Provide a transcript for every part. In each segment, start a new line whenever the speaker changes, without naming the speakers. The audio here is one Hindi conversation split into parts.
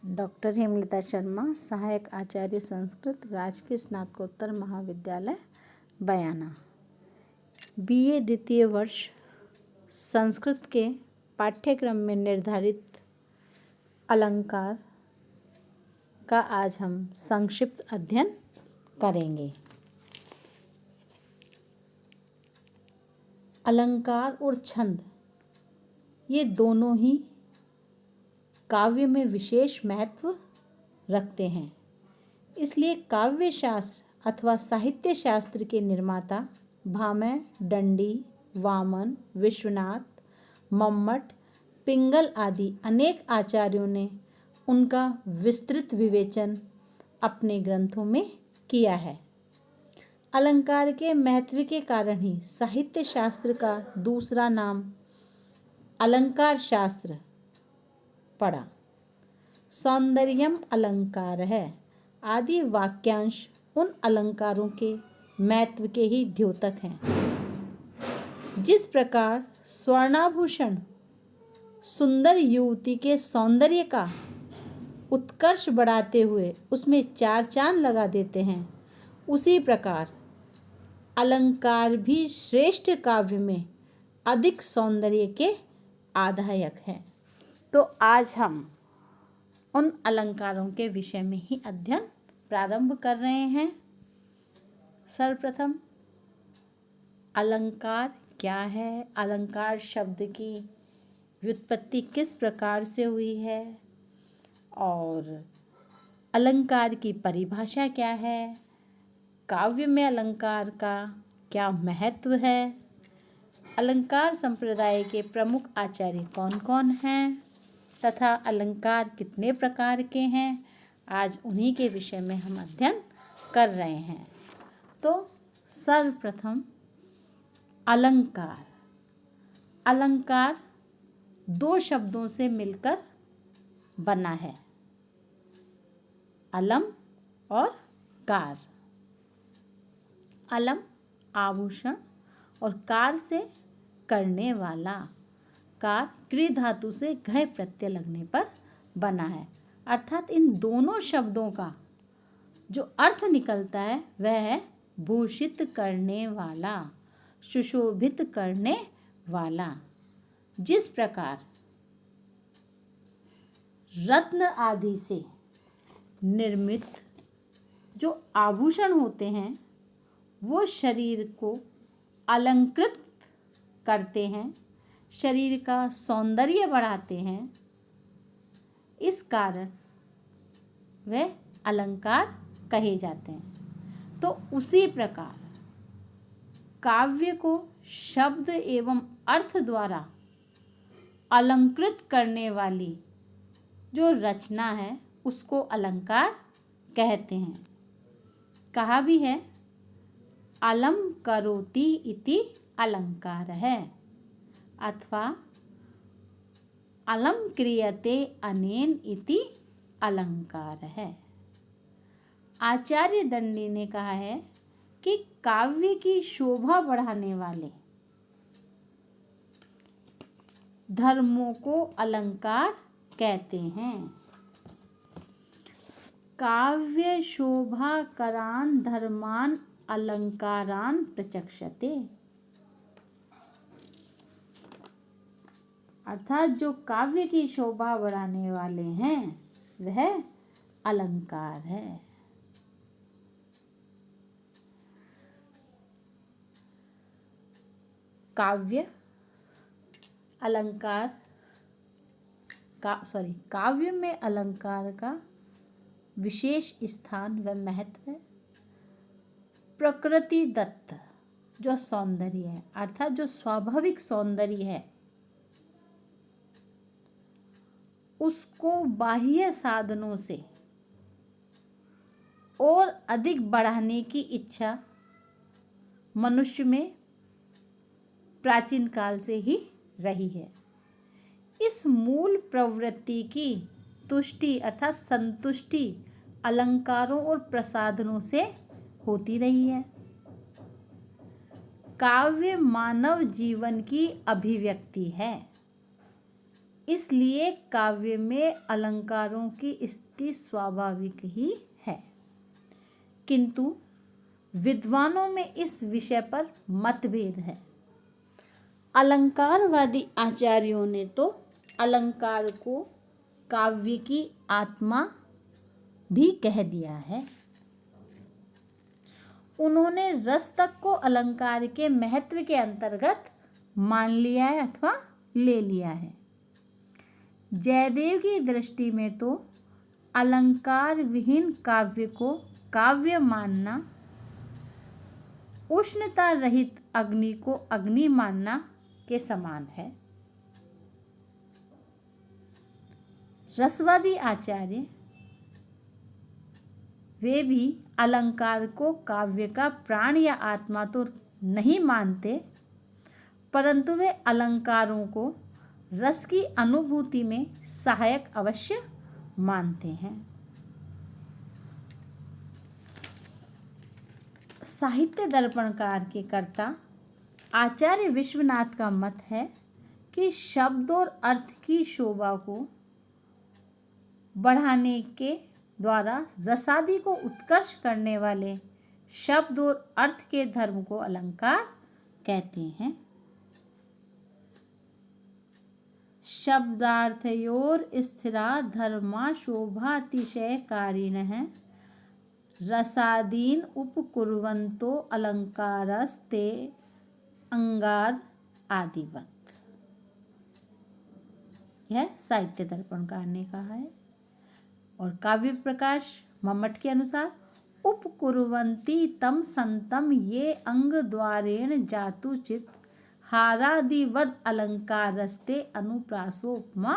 डॉक्टर हेमलता शर्मा, सहायक आचार्य संस्कृत, राजकीय स्नातकोत्तर महाविद्यालय बयाना। बीए द्वितीय वर्ष संस्कृत के पाठ्यक्रम में निर्धारित अलंकार का आज हम संक्षिप्त अध्ययन करेंगे। अलंकार और छंद ये दोनों ही काव्य में विशेष महत्व रखते हैं। इसलिए काव्य शास्त्र अथवा साहित्य शास्त्र के निर्माता भामह, दंडी, वामन, विश्वनाथ, मम्मट, पिंगल आदि अनेक आचार्यों ने उनका विस्तृत विवेचन अपने ग्रंथों में किया है। अलंकार के महत्व के कारण ही साहित्य शास्त्र का दूसरा नाम अलंकार शास्त्र पड़ा। सौंदर्यम अलंकार है आदि वाक्यांश उन अलंकारों के महत्व के ही द्योतक हैं। जिस प्रकार स्वर्णाभूषण सुंदर युवती के सौंदर्य का उत्कर्ष बढ़ाते हुए उसमें चार चांद लगा देते हैं, उसी प्रकार अलंकार भी श्रेष्ठ काव्य में अधिक सौंदर्य के आधायक हैं। तो आज हम उन अलंकारों के विषय में ही अध्ययन प्रारंभ कर रहे हैं। सर्वप्रथम अलंकार क्या है, अलंकार शब्द की व्युत्पत्ति किस प्रकार से हुई है और अलंकार की परिभाषा क्या है, काव्य में अलंकार का क्या महत्व है, अलंकार संप्रदाय के प्रमुख आचार्य कौन कौन हैं तथा अलंकार कितने प्रकार के हैं, आज उन्हीं के विषय में हम अध्ययन कर रहे हैं। तो सर्वप्रथम अलंकार। अलंकार दो शब्दों से मिलकर बना है, अलम और कार। अलम आभूषण और कार से करने वाला, कार कृ धातु से घय प्रत्यय लगने पर बना है। अर्थात इन दोनों शब्दों का जो अर्थ निकलता है वह है भूषित करने वाला, सुशोभित करने वाला। जिस प्रकार रत्न आदि से निर्मित जो आभूषण होते हैं वो शरीर को अलंकृत करते हैं, शरीर का सौंदर्य बढ़ाते हैं, इस कारण वे अलंकार कहे जाते हैं। तो उसी प्रकार काव्य को शब्द एवं अर्थ द्वारा अलंकृत करने वाली जो रचना है उसको अलंकार कहते हैं। कहा भी है अलम करोति इति अलंकार है अथवा अलम क्रियते अनेन इति अलंकार है। आचार्य दंडी ने कहा है कि काव्य की शोभा बढ़ाने वाले धर्मों को अलंकार कहते हैं। काव्य शोभा करान धर्मान अलंकारान प्रचक्षते। अर्थात जो काव्य की शोभा बढ़ाने वाले हैं वह अलंकार है। काव्य अलंकार काव्य में अलंकार का विशेष स्थान व महत्व है। प्रकृति दत्त जो सौंदर्य है अर्थात जो स्वाभाविक सौंदर्य है उसको बाह्य साधनों से और अधिक बढ़ाने की इच्छा मनुष्य में प्राचीन काल से ही रही है। इस मूल प्रवृत्ति की तुष्टि अर्थात संतुष्टि अलंकारों और प्रसाधनों से होती रही है। काव्य मानव जीवन की अभिव्यक्ति है। इसलिए काव्य में अलंकारों की स्थिति स्वाभाविक ही है। किंतु विद्वानों में इस विषय पर मतभेद है। अलंकारवादी आचार्यों ने तो अलंकार को काव्य की आत्मा भी कह दिया है। उन्होंने रस तक को अलंकार के महत्व के अंतर्गत मान लिया है अथवा ले लिया है। जयदेव की दृष्टि में तो अलंकार विहीन काव्य को काव्य मानना उष्णता रहित अग्नि को अग्नि मानना के समान है। रसवादी आचार्य वे भी अलंकार को काव्य का प्राण या आत्मा तो नहीं मानते, परंतु वे अलंकारों को रस की अनुभूति में सहायक अवश्य मानते हैं। साहित्य दर्पणकार के कर्ता आचार्य विश्वनाथ का मत है कि शब्द और अर्थ की शोभा को बढ़ाने के द्वारा रसादि को उत्कर्ष करने वाले शब्द और अर्थ के धर्म को अलंकार कहते हैं। शब्दार्थयोर स्थिरा धर्मा शोभातिशयकारिणः रसादीन उपकुर्वन्तो अलंकारस्ते अंगाद आदिवत। यह साहित्य दर्पणकार ने कहा है। और काव्य प्रकाश मम्मट के अनुसार उपकुर्वन्ति तम संतम ये अंग द्वारेण जातुचित हारादिवद अलंकारस्ते अनुप्रासोपमा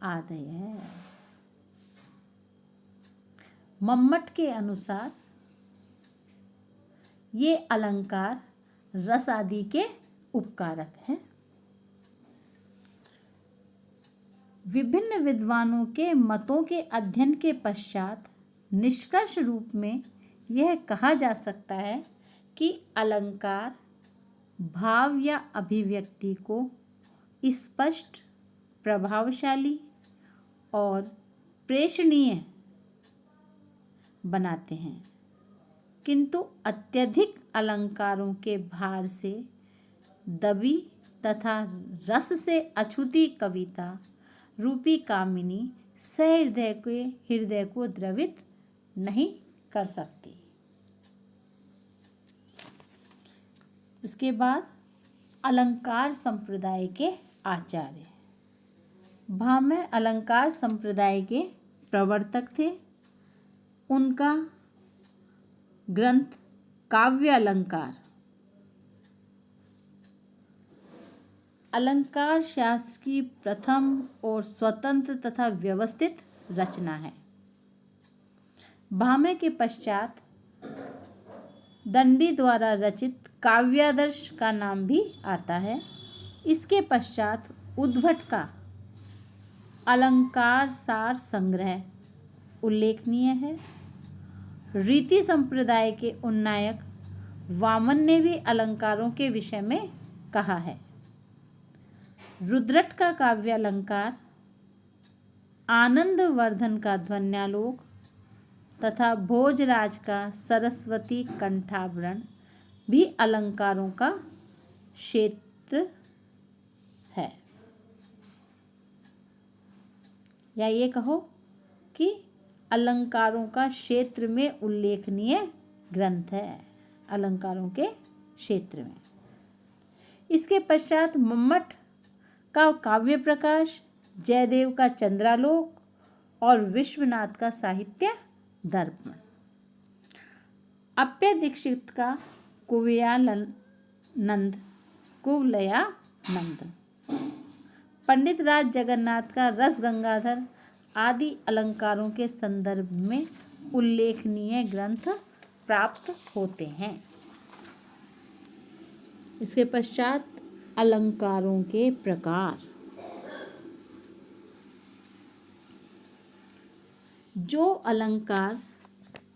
आदय। मम्मट के अनुसार ये अलंकार रस आदि के उपकारक हैं। विभिन्न विद्वानों के मतों के अध्ययन के पश्चात निष्कर्ष रूप में यह कहा जा सकता है कि अलंकार भाव या अभिव्यक्ति को स्पष्ट, प्रभावशाली और प्रेषणीय बनाते हैं, किंतु अत्यधिक अलंकारों के भार से दबी तथा रस से अछूती कविता रूपी कामिनी हृदय को द्रवित नहीं कर सकती। इसके बाद अलंकार संप्रदाय के आचार्य भामह अलंकार संप्रदाय के प्रवर्तक थे। उनका ग्रंथ काव्य अलंकार अलंकार शास्त्र की प्रथम और स्वतंत्र तथा व्यवस्थित रचना है। भामह के पश्चात दंडी द्वारा रचित काव्यादर्श का नाम भी आता है। इसके पश्चात उद्भट का अलंकार सार संग्रह उल्लेखनीय है। रीति संप्रदाय के उन्नायक वामन ने भी अलंकारों के विषय में कहा है। रुद्रट का काव्य अलंकार, आनंदवर्धन का ध्वन्यालोक तथा भोजराज का सरस्वती कंठाभरण भी अलंकारों का क्षेत्र है। या ये कहो कि अलंकारों का क्षेत्र में उल्लेखनीय ग्रंथ है, अलंकारों के क्षेत्र में। इसके पश्चात मम्मट का काव्य प्रकाश, जयदेव का चंद्रालोक और विश्वनाथ का साहित्य दर्पण, अप्पय दीक्षित का कुवलयानंद, पंडित राज जगन्नाथ का रस गंगाधर आदि अलंकारों के संदर्भ में उल्लेखनीय ग्रंथ प्राप्त होते हैं। इसके पश्चात अलंकारों के प्रकार। जो अलंकार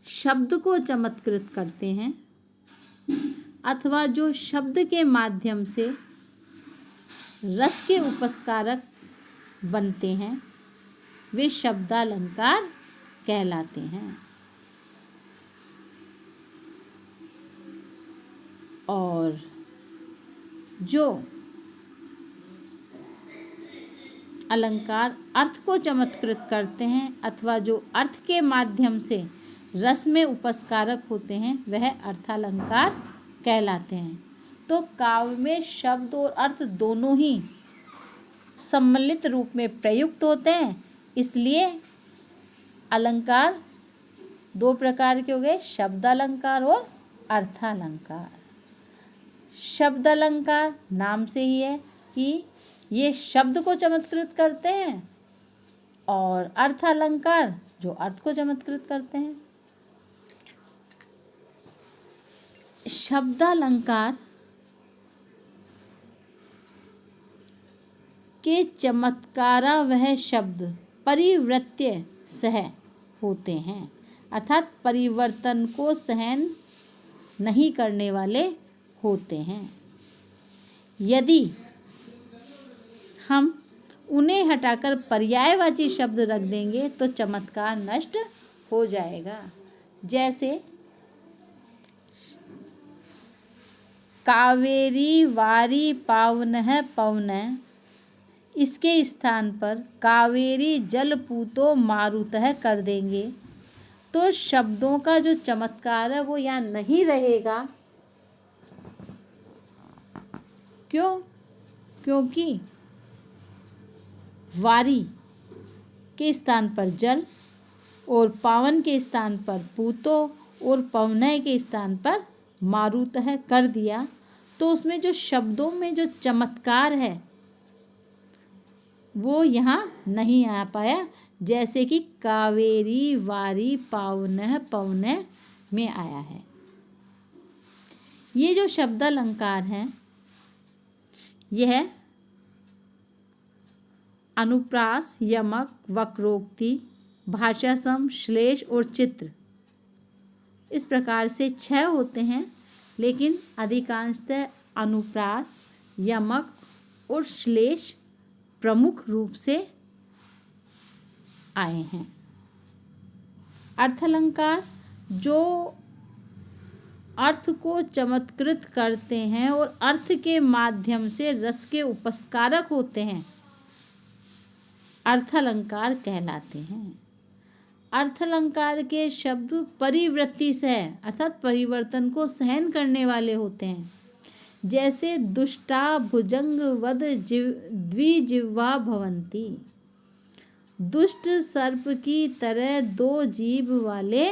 शब्द को चमत्कृत करते हैं अथवा जो शब्द के माध्यम से रस के उपस्कारक बनते हैं वे शब्दालंकार कहलाते हैं। और जो अलंकार अर्थ को चमत्कृत करते हैं अथवा जो अर्थ के माध्यम से रस में उपस्कारक होते हैं वह अर्थालंकार कहलाते हैं। तो काव्य में शब्द और अर्थ दोनों ही सम्मिलित रूप में प्रयुक्त होते हैं, इसलिए अलंकार दो प्रकार के हो गए, शब्दालंकार और अर्थालंकार। शब्दालंकार नाम से ही है कि ये शब्द को चमत्कृत करते हैं, और अर्थालंकार जो अर्थ को चमत्कृत करते हैं। शब्दालंकार के चमत्कारा वह शब्द परिवृत्य सह होते हैं, अर्थात परिवर्तन को सहन नहीं करने वाले होते हैं। यदि हम उन्हें हटाकर पर्यायवाची शब्द रख देंगे तो चमत्कार नष्ट हो जाएगा। जैसे कावेरी वारी पावनः पवन, इसके स्थान पर कावेरी जलपूतो मारुतः कर देंगे तो शब्दों का जो चमत्कार है वो यहाँ नहीं रहेगा। क्यों? क्योंकि वारी के स्थान पर जल और पावन के स्थान पर पूतो और पवनय के स्थान पर मारुतः कर दिया, तो उसमें जो शब्दों में जो चमत्कार है वो यहाँ नहीं आ पाया, जैसे कि कावेरी वारी पावनः पवनय में आया है। ये जो शब्दालंकार हैं यह अनुप्रास, यमक, वक्रोक्ति, भाषासम, श्लेष और चित्र इस प्रकार से 6 होते हैं, लेकिन अधिकांशतः अनुप्रास, यमक और श्लेष प्रमुख रूप से आए हैं। अर्थालंकार जो अर्थ को चमत्कृत करते हैं और अर्थ के माध्यम से रस के उपस्कारक होते हैं, अर्थालंकार कहलाते हैं। अर्थालंकार के शब्द परिवृत्ति से अर्थात परिवर्तन को सहन करने वाले होते हैं। जैसे दुष्टा भुजंगवद द्विजिह्वा भवन्ति, दुष्ट सर्प की तरह 2 जीभ वाले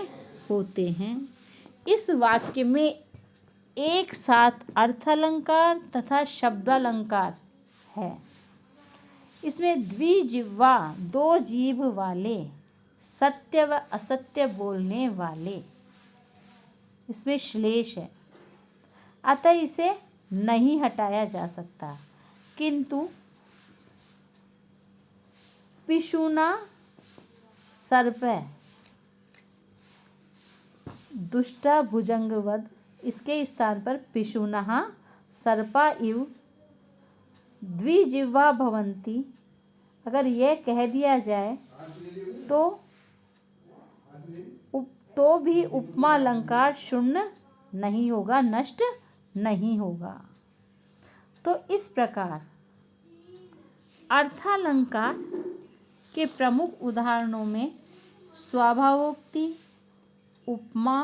होते हैं। इस वाक्य में एक साथ अर्थालंकार तथा शब्दालंकार है। इसमें द्विजिह्वा 2 जीभ वाले, सत्य व असत्य बोलने वाले, इसमें श्लेष है, अतः इसे नहीं हटाया जा सकता। किंतु पिशुना सर्प, दुष्टा भुजंगवद, इसके स्थान पर पिशुनः सर्पा इव द्विजिह्वा भवन्ति, अगर यह कह दिया जाए तो भी उपमा अलंकार शून्य नहीं होगा, नष्ट नहीं होगा। तो इस प्रकार अर्थालंकार के प्रमुख उदाहरणों में स्वाभावोक्ति, उपमा,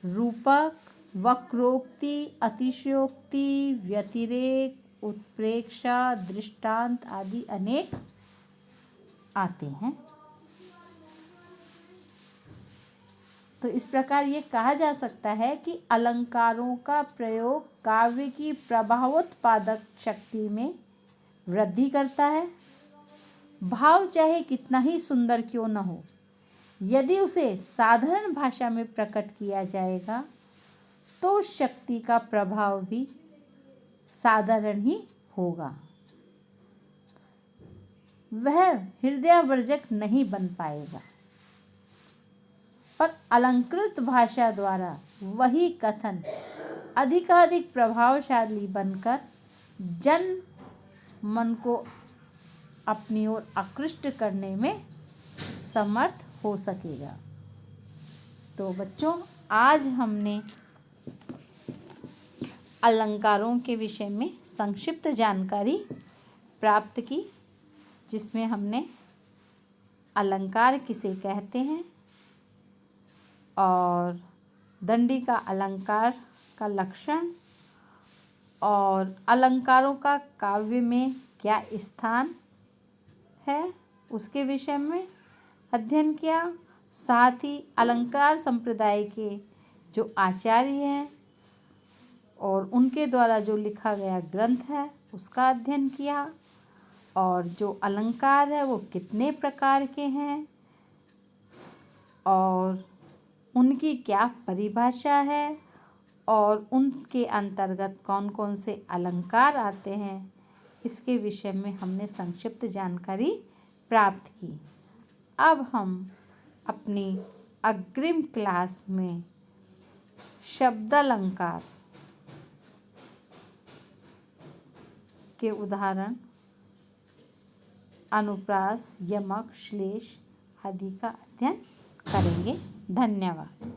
रूपक, वक्रोक्ति, अतिशयोक्ति, व्यतिरेक, उत्प्रेक्षा, दृष्टांत आदि अनेक आते हैं। तो इस प्रकार ये कहा जा सकता है कि अलंकारों का प्रयोग काव्य की प्रभावोत्पादक शक्ति में वृद्धि करता है। भाव चाहे कितना ही सुंदर क्यों न हो, यदि उसे साधारण भाषा में प्रकट किया जाएगा तो उस शक्ति का प्रभाव भी साधारण ही होगा, वह हृदयावर्जक नहीं बन पाएगा। पर अलंकृत भाषा द्वारा वही कथन अधिकाधिक प्रभावशाली बनकर जन मन को अपनी ओर आकृष्ट करने में समर्थ हो सकेगा। तो बच्चों, आज हमने अलंकारों के विषय में संक्षिप्त जानकारी प्राप्त की, जिसमें हमने अलंकार किसे कहते हैं और दंडी का अलंकार का लक्षण और अलंकारों का काव्य में क्या स्थान है उसके विषय में अध्ययन किया। साथ ही अलंकार संप्रदाय के जो आचार्य हैं और उनके द्वारा जो लिखा गया ग्रंथ है उसका अध्ययन किया, और जो अलंकार है वो कितने प्रकार के हैं और उनकी क्या परिभाषा है और उनके अंतर्गत कौन कौन से अलंकार आते हैं, इसके विषय में हमने संक्षिप्त जानकारी प्राप्त की। अब हम अपनी अग्रिम क्लास में शब्दालंकार के उदाहरण अनुप्रास, यमक, श्लेष आदि का अध्ययन करेंगे। धन्यवाद।